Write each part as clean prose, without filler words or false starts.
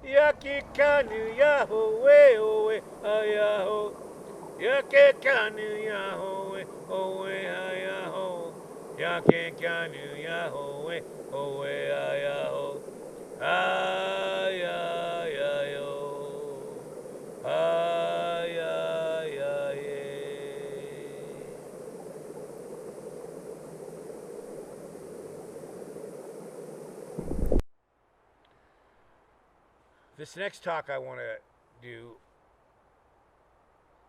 Yaki kanu Yahweh, oe, ayaho. Yaki kanu Yahweh, oe, ayaho. Yaki kanu Yahweh, oe, ayaho. Ayayo. Ayaye. This next talk I want to do,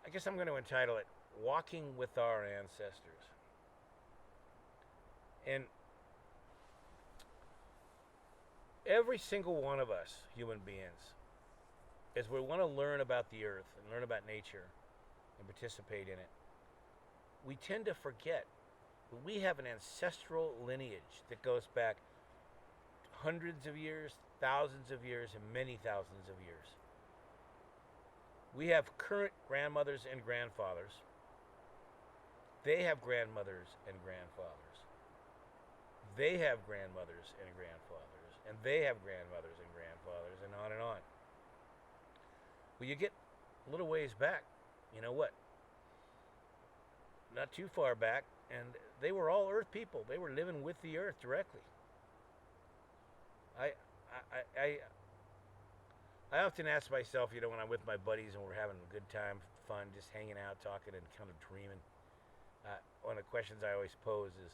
I guess I'm going to entitle it Walking with Our Ancestors. And every single one of us, human beings, as we want to learn about the earth and learn about nature and participate in it, we tend to forget that we have an ancestral lineage that goes back hundreds of years, thousands of years, and many thousands of years. We have current grandmothers and grandfathers. They have grandmothers and grandfathers. They have grandmothers and grandfathers. And they have grandmothers and grandfathers, and on and on. Well, you get a little ways back. You know what? Not too far back, and they were all Earth people. They were living with the Earth directly. I, I, I, I often ask myself, when I'm with my buddies and we're having a good time, fun, just hanging out, talking, and kind of dreaming. One of the questions I always pose is,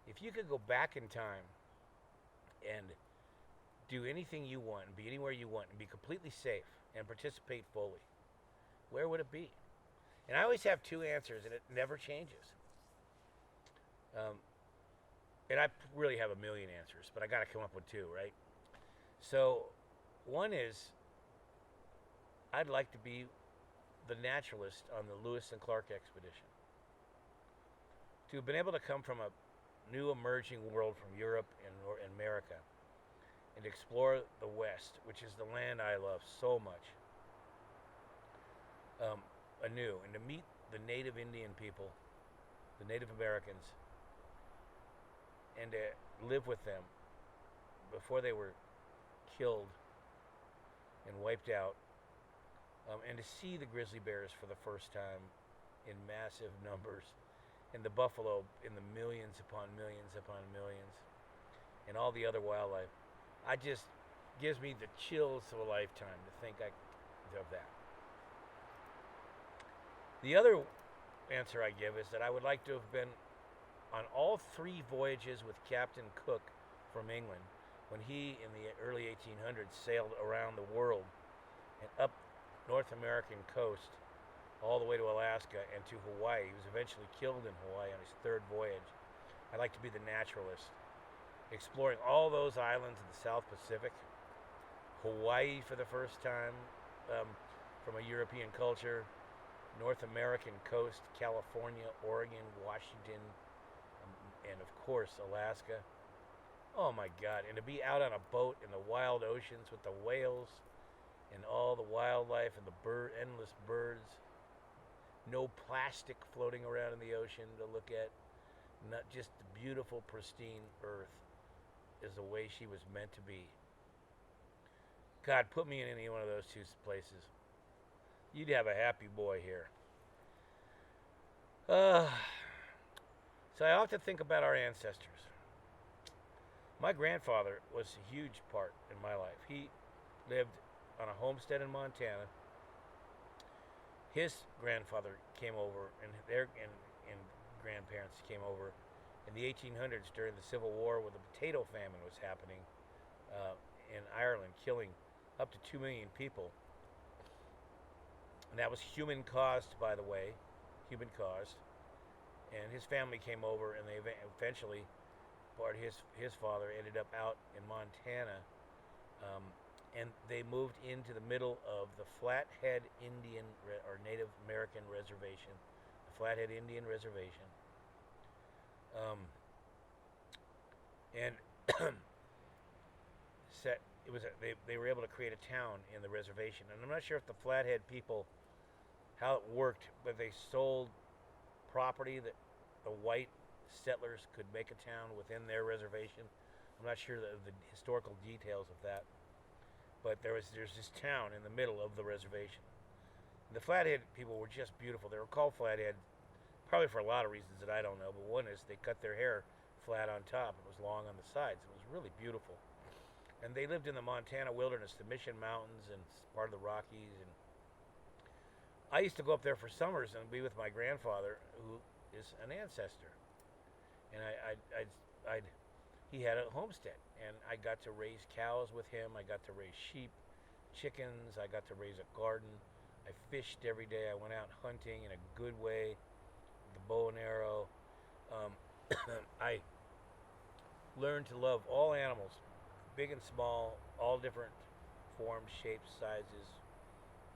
if you could go back in time and do anything you want, and be anywhere you want, and be completely safe and participate fully, where would it be? And I always have two answers, and it never changes. Um, and I really have a million answers, but I got to come up with two, right? So, one is I'd like to be the naturalist on the Lewis and Clark expedition. To have been able to come from a new emerging world from Europe and America and explore the West, which is the land I love so much, anew, and to meet the native Indian people, the Native Americans, and to live with them before they were killed and wiped out, and to see the grizzly bears for the first time in massive numbers, and the buffalo in the millions upon millions upon millions, and all the other wildlife. I just gives me the chills of a lifetime to think of that. The other answer I give is that I would like to have been on all three voyages with Captain Cook from England when he, in the early 1800s, sailed around the world and up North American coast all the way to Alaska and to Hawaii. He was eventually killed in Hawaii on his third voyage. I'd like to be the naturalist, exploring all those islands in the South Pacific, Hawaii for the first time, from a European culture, North American coast, California, Oregon, Washington, and of course Alaska. Oh my God! And to be out on a boat in the wild oceans with the whales and all the wildlife and the endless birds. No plastic floating around in the ocean to look at. Not just the beautiful, pristine earth is the way she was meant to be. God, put me in any one of those two places. You'd have a happy boy here. Uh, so I often think about our ancestors. My grandfather was a huge part in my life. He lived on a homestead in Montana. His grandfather came over, and and grandparents came over in the 1800s during the Civil War, where the potato famine was happening in Ireland, killing up to 2 million people. And that was human caused, by the way, human caused. And his family came over, and they eventually, part of his father ended up out in Montana, um, and they moved into the middle of the Flathead Indian or Native American Reservation, the Flathead Indian Reservation, and set it was they were able to create a town in the reservation. And I'm not sure if the Flathead people how it worked, but they sold property that the white settlers could make a town within their reservation. I'm not sure the historical details of that. But there's this town in the middle of the reservation. The Flathead people were just beautiful. They were called Flathead probably for a lot of reasons that I don't know, but one is they cut their hair flat on top. It was long on the sides. It was really beautiful. And they lived in the Montana wilderness, the Mission Mountains and part of the Rockies. And I used to go up there for summers and be with my grandfather, who is an ancestor. And he had a homestead, and I got to raise cows with him. I got to raise sheep, chickens. I got to raise a garden. I fished every day. I went out hunting in a good way, the bow and arrow. I learned to love all animals, big and small, all different forms, shapes, sizes,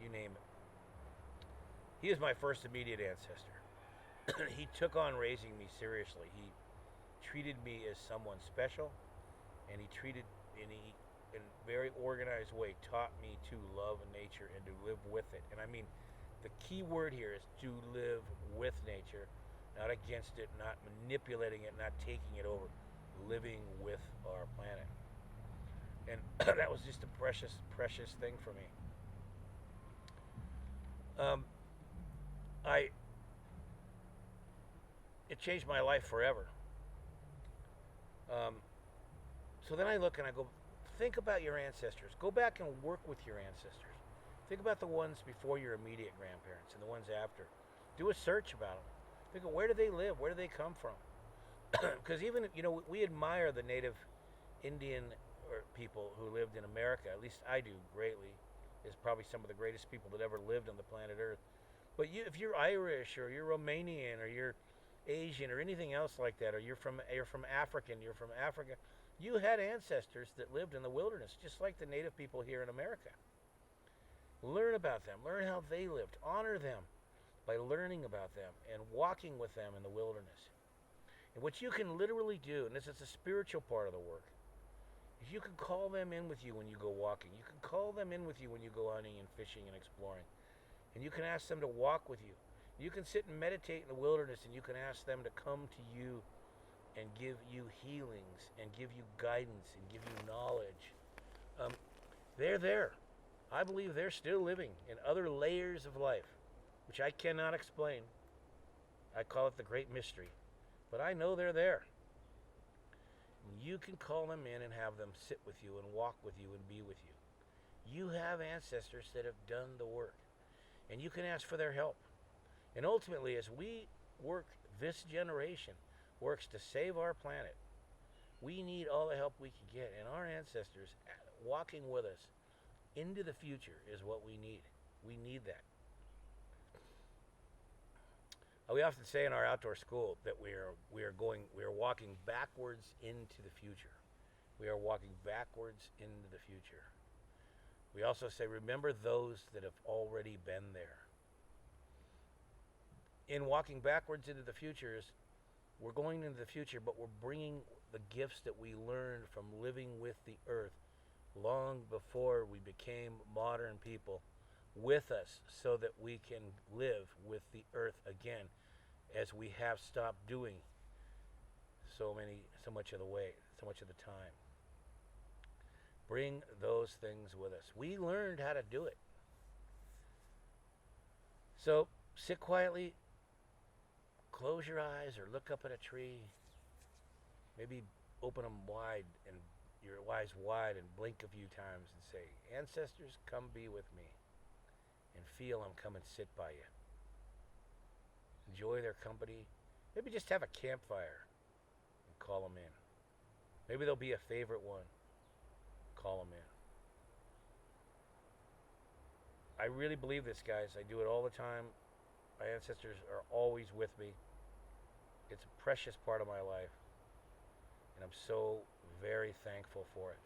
you name it. He is my first immediate ancestor. He took on raising me seriously. He treated me as someone special, and he in a very organized way, taught me to love nature and to live with it. And I mean, the key word here is to live with nature, not against it, not manipulating it, not taking it over, living with our planet. And that was just a precious, precious thing for me. It changed my life forever. So then I look and I go, think about your ancestors. Go back and work with your ancestors. Think about the ones before your immediate grandparents and the ones after. Do a search about them. Think of where do they live? Where do they come from? Because even, we admire the native Indian or people who lived in America. At least I do greatly. Is probably some of the greatest people that ever lived on the planet Earth. But if you're Irish or you're Romanian or you're Asian or anything else like that, or you're from Africa, you had ancestors that lived in the wilderness, just like the native people here in America. Learn about them. Learn how they lived. Honor them by learning about them and walking with them in the wilderness. And what you can literally do, and this is a spiritual part of the work, is you can call them in with you when you go walking. You can call them in with you when you go hunting and fishing and exploring. And you can ask them to walk with you. You can sit and meditate in the wilderness, and you can ask them to come to you and give you healings and give you guidance and give you knowledge. They're there. I believe they're still living in other layers of life, which I cannot explain. I call it the great mystery. But I know they're there. You can call them in and have them sit with you and walk with you and be with you. You have ancestors that have done the work, and you can ask for their help. And ultimately, as we work, this generation works to save our planet, we need all the help we can get. And our ancestors walking with us into the future is what we need. We need that. We often say in our outdoor school that we are walking backwards into the future. We are walking backwards into the future. We also say, remember those that have already been there. In walking backwards into the futures, we're going into the future, but we're bringing the gifts that we learned from living with the earth long before we became modern people with us, so that we can live with the earth again, as we have stopped doing so much of the time. Bring those things with us. We learned how to do it. So sit quietly, close your eyes or look up at a tree. Maybe open them wide and your eyes wide and blink a few times and say, ancestors, come be with me, and feel them come and sit by you. Enjoy their company. Maybe just have a campfire and call them in. Maybe there'll be a favorite one. Call them in. I really believe this, guys. I do it all the time. My ancestors are always with me. It's a precious part of my life, and I'm so very thankful for it.